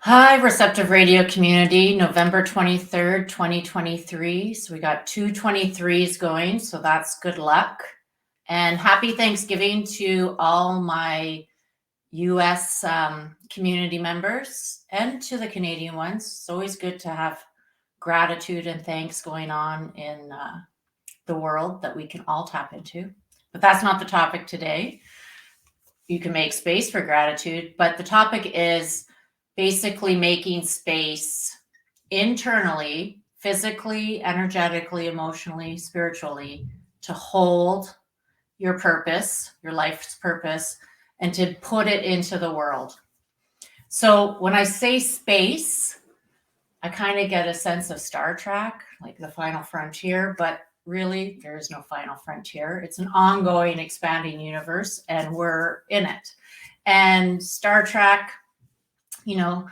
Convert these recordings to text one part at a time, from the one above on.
Hi, Receptive Radio community, November 23rd, 2023. So we got two 23s going, so that's good luck. And happy Thanksgiving to all my US community members and to the Canadian ones. It's always good to have gratitude and thanks going on in the world that we can all tap into. But that's not the topic today. You can make space for gratitude, but the topic is basically making space internally, physically, energetically, emotionally, spiritually, to hold your purpose, your life's purpose, and to put it into the world. So when I say space, I kind of get a sense of Star Trek, like the final frontier, but really there is no final frontier. It's an ongoing, expanding universe, and we're in it. And Star Trek, you know,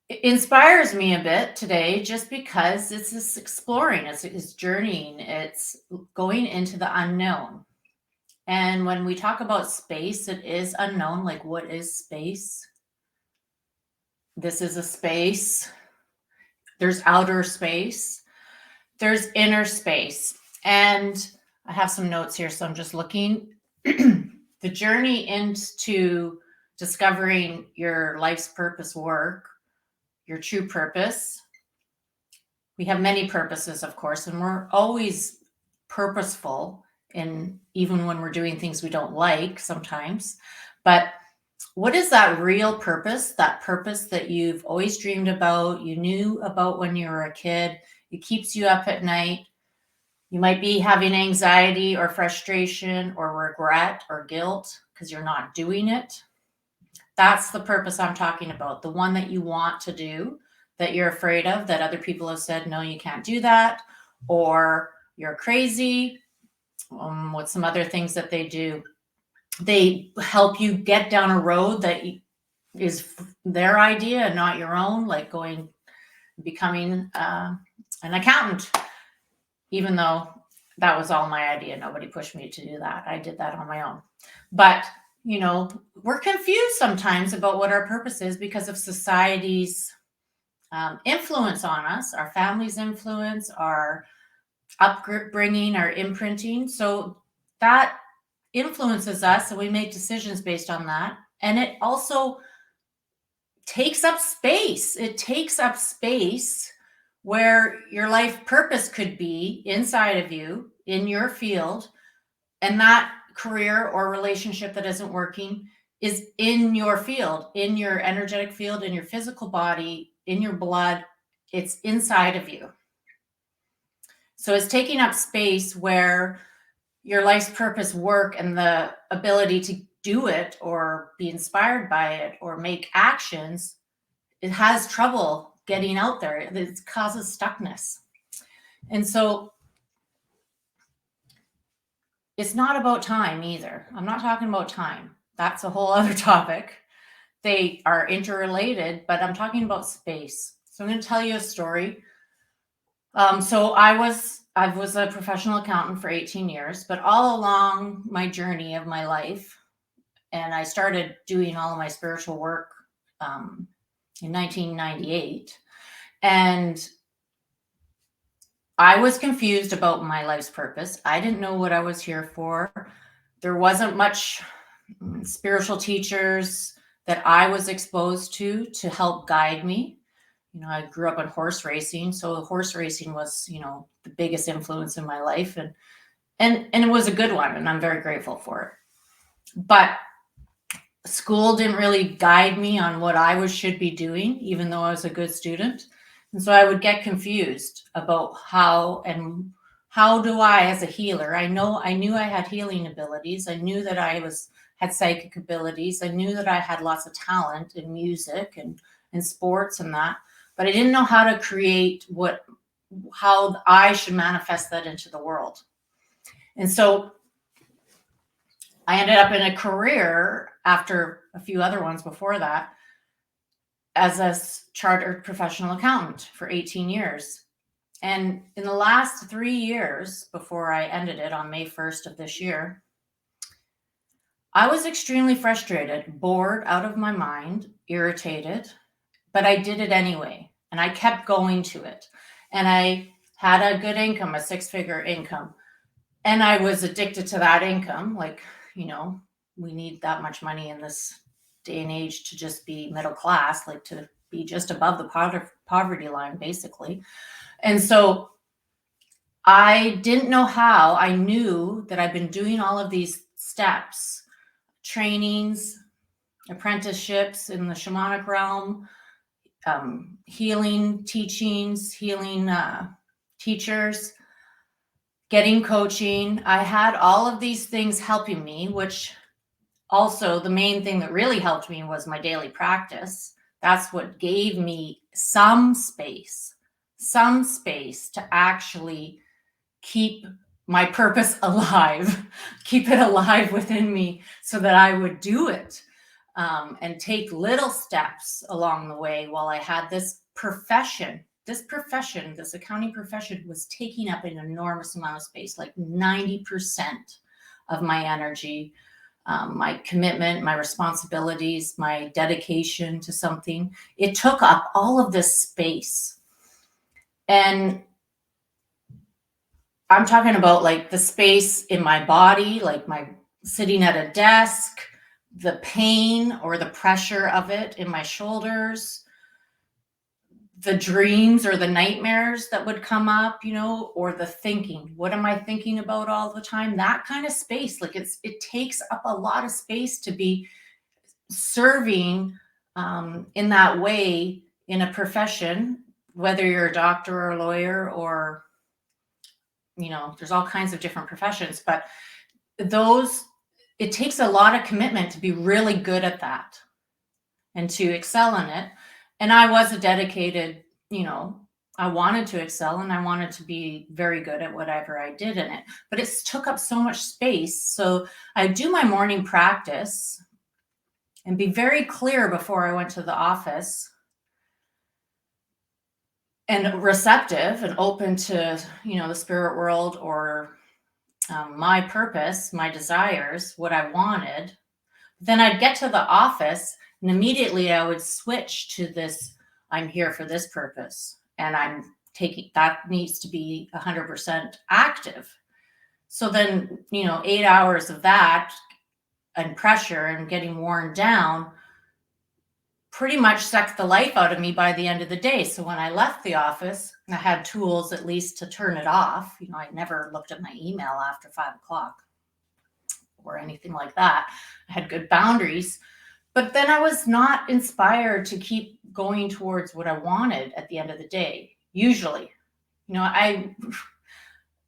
it inspires me a bit today just because it's this exploring, it's journeying, it's going into the unknown. And when we talk about space, it is unknown. Like, what is space? This is a space. There's outer space. There's inner space. And I have some notes here, so I'm just looking. The journey into discovering your life's purpose work, your true purpose. We have many purposes, of course, and we're always purposeful, in even when we're doing things we don't like sometimes. But what is that real purpose? That purpose that you've always dreamed about, you knew about when you were a kid, it keeps you up at night. You might be having anxiety or frustration or regret or guilt because you're not doing it. That's the purpose I'm talking about, the one that you want to do, that you're afraid of, that other people have said, no, you can't do that, or you're crazy. What's some other things that they do? They help you get down a road that is their idea and not your own, like becoming an accountant, even though that was all my idea. Nobody pushed me to do that. I did that on my own. But we're confused sometimes about what our purpose is because of society's influence on us, our family's influence, our upbringing, our imprinting. So that influences us, and we make decisions based on that. And it also takes up space. It takes up space where your life purpose could be inside of you, in your field, and that career or relationship that isn't working is in your field, in your energetic field, in your physical body, in your blood. It's inside of you. So it's taking up space where your life's purpose work and the ability to do it or be inspired by it or make actions, it has trouble getting out there. It causes stuckness. And so it's not about time either. I'm not talking about time. That's a whole other topic. They are interrelated, but I'm talking about space. So I'm going to tell you a story. So I was a professional accountant for 18 years, but all along my journey of my life, and I started doing all of my spiritual work in 1998, and I was confused about my life's purpose. I didn't know what I was here for. There wasn't much spiritual teachers that I was exposed to help guide me. I grew up in horse racing, so horse racing was, the biggest influence in my life, and it was a good one, and I'm very grateful for it. But school didn't really guide me on what I should be doing, even though I was a good student. And so I would get confused about how do I, as a healer, I knew I had healing abilities. I knew that I had psychic abilities. I knew that I had lots of talent in music and sports and that, but I didn't know how to create how I should manifest that into the world. And so I ended up in a career after a few other ones before that as a chartered professional accountant for 18 years. And in the last 3 years before I ended it on May 1st of this year, I was extremely frustrated, bored out of my mind, irritated, but I did it anyway. And I kept going to it. And I had a good income, a 6-figure income. And I was addicted to that income. Like, we need that much money in this day and age to just be middle class, like to be just above the poverty line, basically. And so I didn't know how. I knew that I've been doing all of these steps, trainings, apprenticeships in the shamanic realm, healing teachings, healing teachers, getting coaching. I had all of these things helping me, which also the main thing that really helped me was my daily practice. That's what gave me some space to actually keep my purpose alive, keep it alive within me so that I would do it, and take little steps along the way while I had this profession. This accounting profession was taking up an enormous amount of space, like 90% of my energy, my commitment, my responsibilities, my dedication to something. It took up all of this space. And I'm talking about like the space in my body, like my sitting at a desk, the pain or the pressure of it in my shoulders, the dreams or the nightmares that would come up, or the thinking. What am I thinking about all the time? That kind of space, like it takes up a lot of space to be serving in that way in a profession, whether you're a doctor or a lawyer or, there's all kinds of different professions, but it takes a lot of commitment to be really good at that and to excel in it. And I was a dedicated, I wanted to excel and I wanted to be very good at whatever I did in it, but it took up so much space. So I do my morning practice and be very clear before I went to the office and receptive and open to, the spirit world or my purpose, my desires, what I wanted. Then I'd get to the office and immediately I would switch to this, I'm here for this purpose. And that needs to be 100% active. So then, 8 hours of that and pressure and getting worn down pretty much sucked the life out of me by the end of the day. So when I left the office, I had tools at least to turn it off. I never looked at my email after 5:00 or anything like that. I had good boundaries, but then I was not inspired to keep going towards what I wanted at the end of the day. Usually, I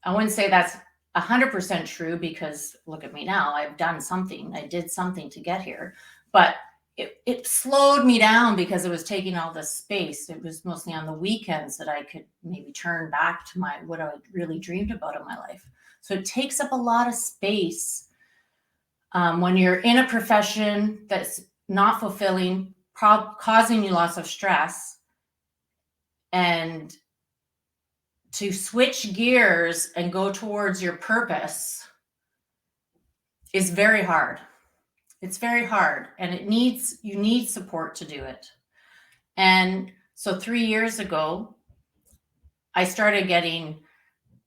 wouldn't say that's 100% true because look at me now. I've done something. I did something to get here, but it slowed me down because it was taking all this space. It was mostly on the weekends that I could maybe turn back to what I really dreamed about in my life. So it takes up a lot of space when you're in a profession that's not fulfilling, causing you lots of stress, and to switch gears and go towards your purpose is very hard. It's very hard, and you need support to do it. And so 3 years ago, I started getting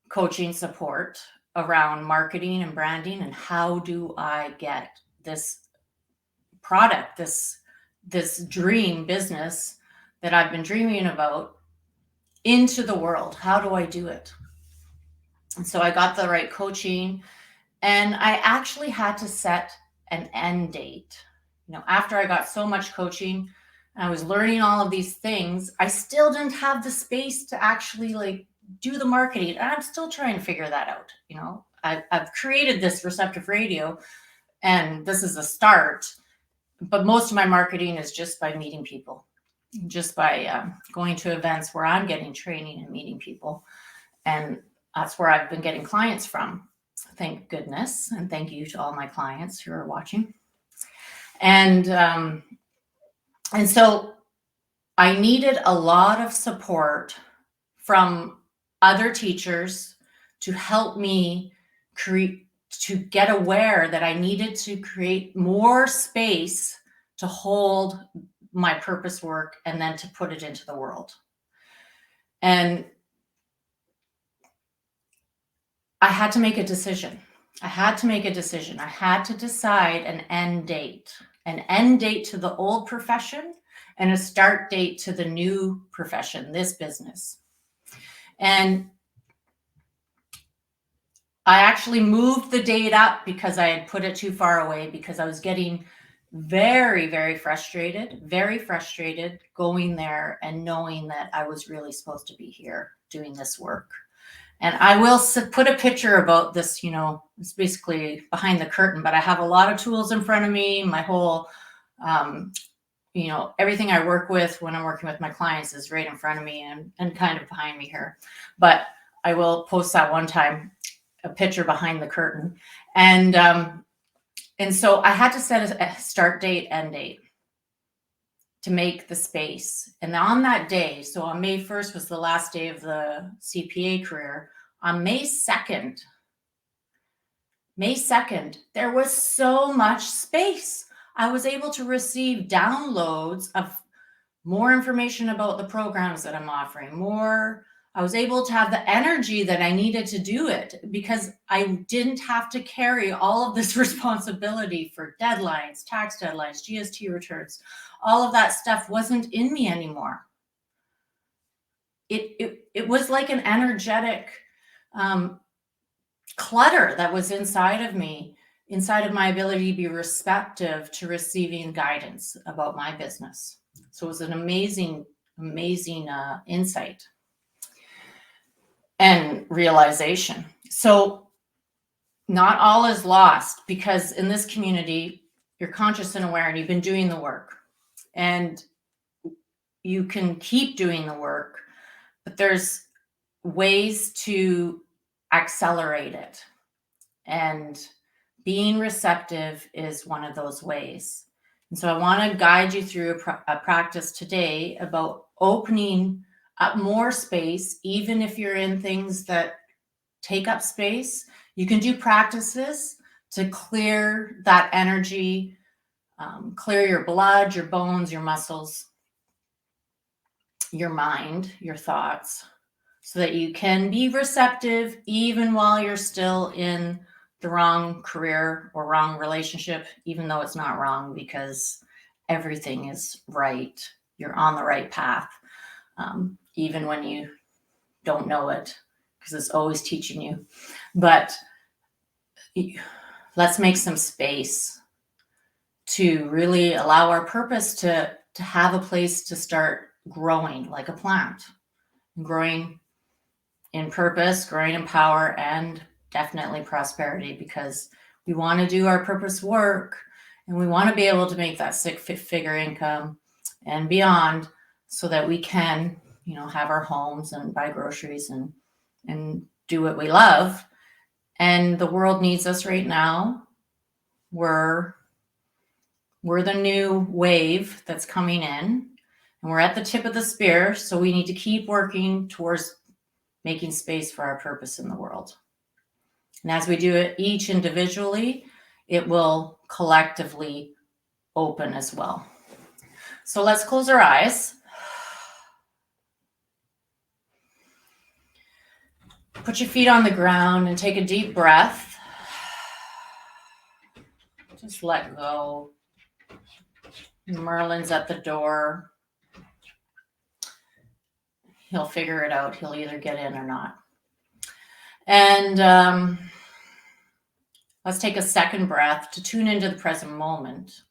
coaching support around marketing and branding and how do I get this product, this dream business that I've been dreaming about into the world. How do I do it? And so I got the right coaching, and I actually had to set an end date. After I got so much coaching, I was learning all of these things, I still didn't have the space to actually do the marketing. And I'm still trying to figure that out. I've created this Receptive Radio, and this is a start, but most of my marketing is just by meeting people, just by going to events where I'm getting training and meeting people. And that's where I've been getting clients from. Thank goodness. And thank you to all my clients who are watching. And so I needed a lot of support from other teachers to help me to get aware that I needed to create more space to hold my purpose work and then to put it into the world. And I had to make a decision. I had to decide an end date to the old profession and a start date to the new profession, this business. And I actually moved the date up because I had put it too far away, because I was getting very, very frustrated going there and knowing that I was really supposed to be here doing this work. And I will put a picture about this, it's basically behind the curtain, but I have a lot of tools in front of me. My whole, everything I work with when I'm working with my clients is right in front of me and kind of behind me here. But I will post that one time, a picture behind the curtain. And so I had to set a start date, end date to make the space. And on that day, so on May 1st was the last day of the CPA career. On May 2nd, there was so much space. I was able to receive downloads of more information about the programs that I'm offering, I was able to have the energy that I needed to do it, because I didn't have to carry all of this responsibility for deadlines, tax deadlines, GST returns. All of that stuff wasn't in me anymore. It was like an energetic clutter that was inside of me, inside of my ability to be receptive to receiving guidance about my business. So it was an amazing insight and realization. So not all is lost, because in this community, you're conscious and aware, and you've been doing the work, and you can keep doing the work, but there's ways to accelerate it. And being receptive is one of those ways. And so I want to guide you through a practice today about opening up more space, even if you're in things that take up space. You can do practices to clear that energy, clear your blood, your bones, your muscles, your mind, your thoughts, so that you can be receptive even while you're still in the wrong career or wrong relationship, even though it's not wrong, because everything is right. You're on the right path, even when you don't know it, because it's always teaching you. But let's make some space to really allow our purpose to have a place to start growing like a plant, growing in purpose, growing in power, and definitely prosperity, because we want to do our purpose work and we want to be able to make that six-figure income and beyond, so that we can, have our homes and buy groceries and do what we love. And the world needs us right now. We're the new wave that's coming in, and we're at the tip of the spear. So we need to keep working towards making space for our purpose in the world. And as we do it each individually, it will collectively open as well. So let's close our eyes. Put your feet on the ground and take a deep breath. Just let go. Merlin's at the door. He'll figure it out. He'll either get in or not. And let's take a second breath to tune into the present moment.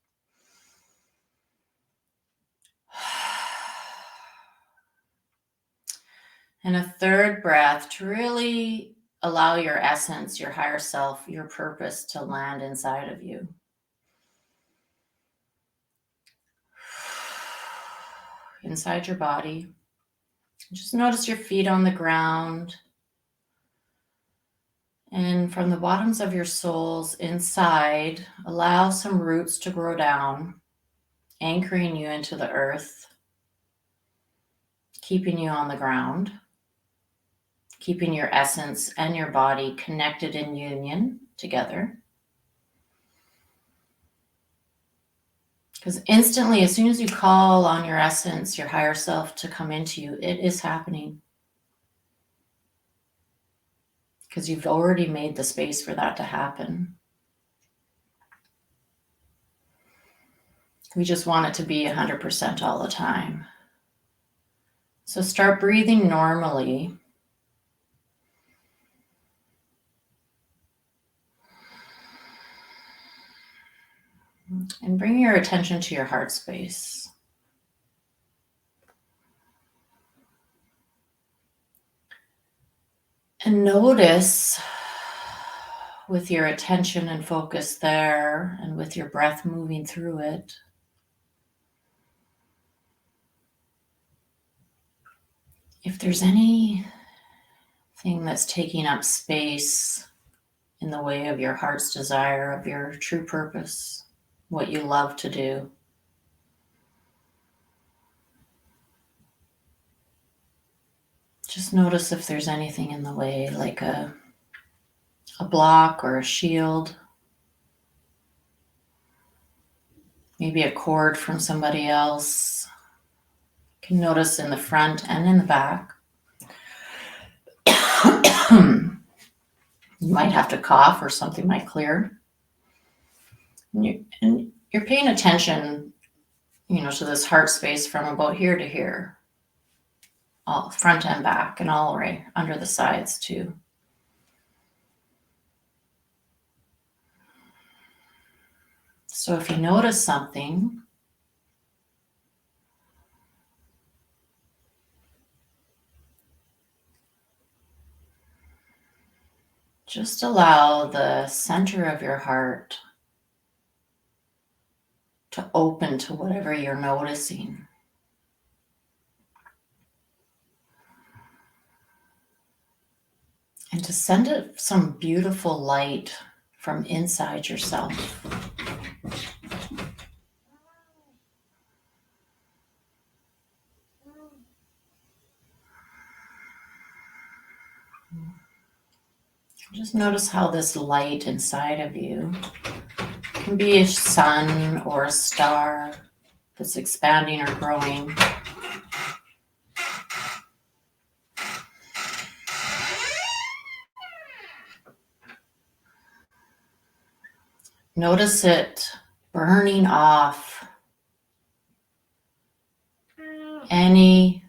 And a third breath to really allow your essence, your higher self, your purpose to land inside of you. Inside your body. Just notice your feet on the ground. And from the bottoms of your soles inside, allow some roots to grow down, anchoring you into the earth, keeping you on the ground, keeping your essence and your body connected in union. together. Because instantly, as soon as you call on your essence, your higher self to come into you, it is happening. Because you've already made the space for that to happen. We just want it to be 100% all the time. So start breathing normally. And bring your attention to your heart space. And notice with your attention and focus there, and with your breath moving through it, if there's anything that's taking up space in the way of your heart's desire, of your true purpose, what you love to do. Just notice if there's anything in the way, like a block or a shield. Maybe a cord from somebody else. You can notice in the front and in the back. You might have to cough or something might clear. And you're paying attention, to this heart space from about here to here. All front and back and all right under the sides too. So if you notice something, just allow the center of your heart to open to whatever you're noticing. And to send it some beautiful light from inside yourself. Just notice how this light inside of you can be a sun or a star that's expanding or growing. Notice it burning off any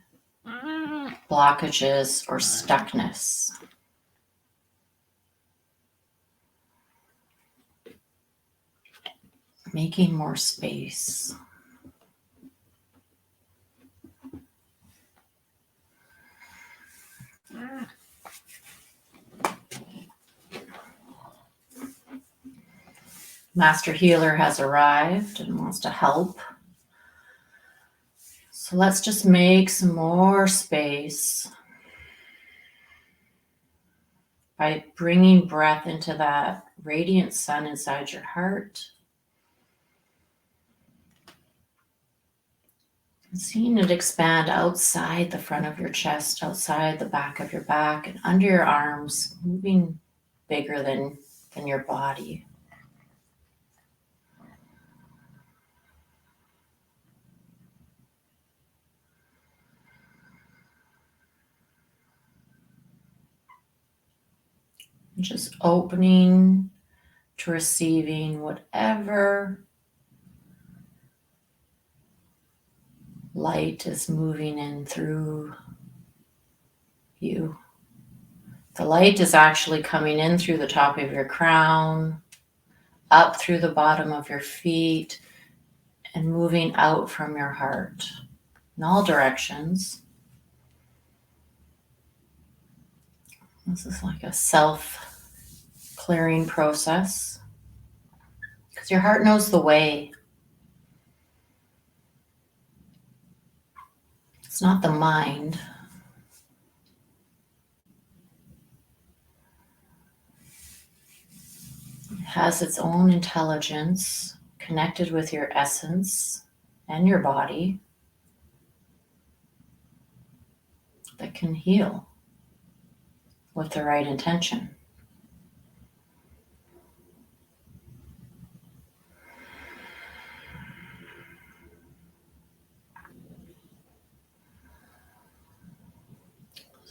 blockages or stuckness. Making more space. Master Healer has arrived and wants to help. So let's just make some more space by bringing breath into that radiant sun inside your heart. And seeing it expand outside the front of your chest, outside the back of your back, and under your arms, moving bigger than your body. Just opening to receiving whatever light is moving in through you. The light is actually coming in through the top of your crown, up through the bottom of your feet, and moving out from your heart in all directions. This is like a self-clearing process because your heart knows the way. It's not the mind. It has its own intelligence connected with your essence and your body that can heal with the right intention.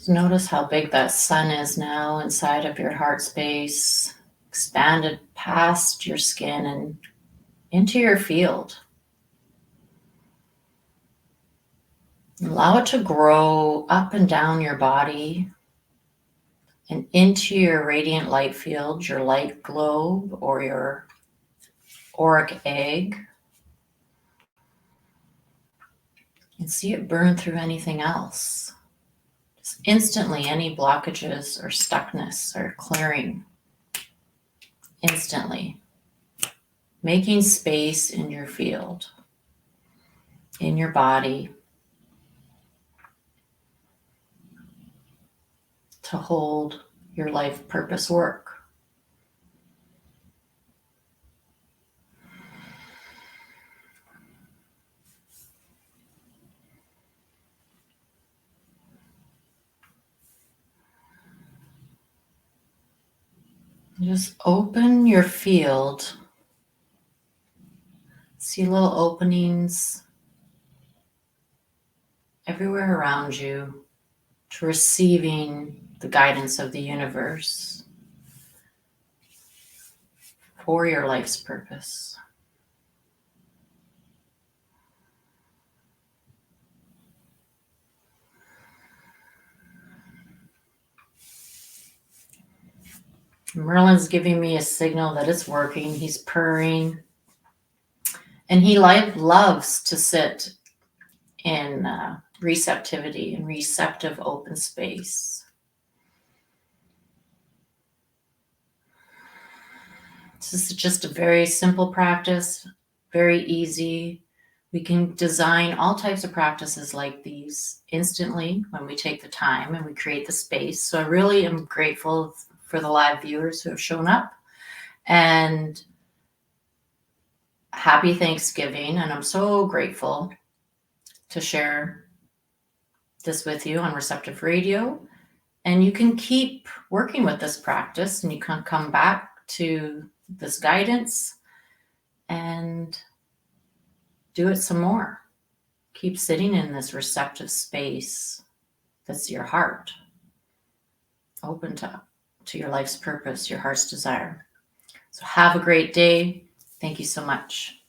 Notice how big that sun is now inside of your heart space, expanded past your skin and into your field. Allow it to grow up and down your body and into your radiant light field, your light globe or your auric egg. And see it burn through anything else. Just instantly, any blockages or stuckness are clearing. Instantly. Making space in your field, in your body, to hold your life purpose work. Just open your field. See little openings everywhere around you to receiving the guidance of the universe for your life's purpose. Merlin's giving me a signal that it's working. He's purring. And he loves to sit in receptivity and receptive open space. This is just a very simple practice, very easy. We can design all types of practices like these instantly when we take the time and we create the space. So I really am grateful for the live viewers who have shown up, and happy Thanksgiving. And I'm so grateful to share this with you on Receptive Radio. And you can keep working with this practice, and you can come back to this guidance and do it some more. Keep sitting in this receptive space that's your heart, open to your life's purpose, your heart's desire. So have a great day. Thank you so much.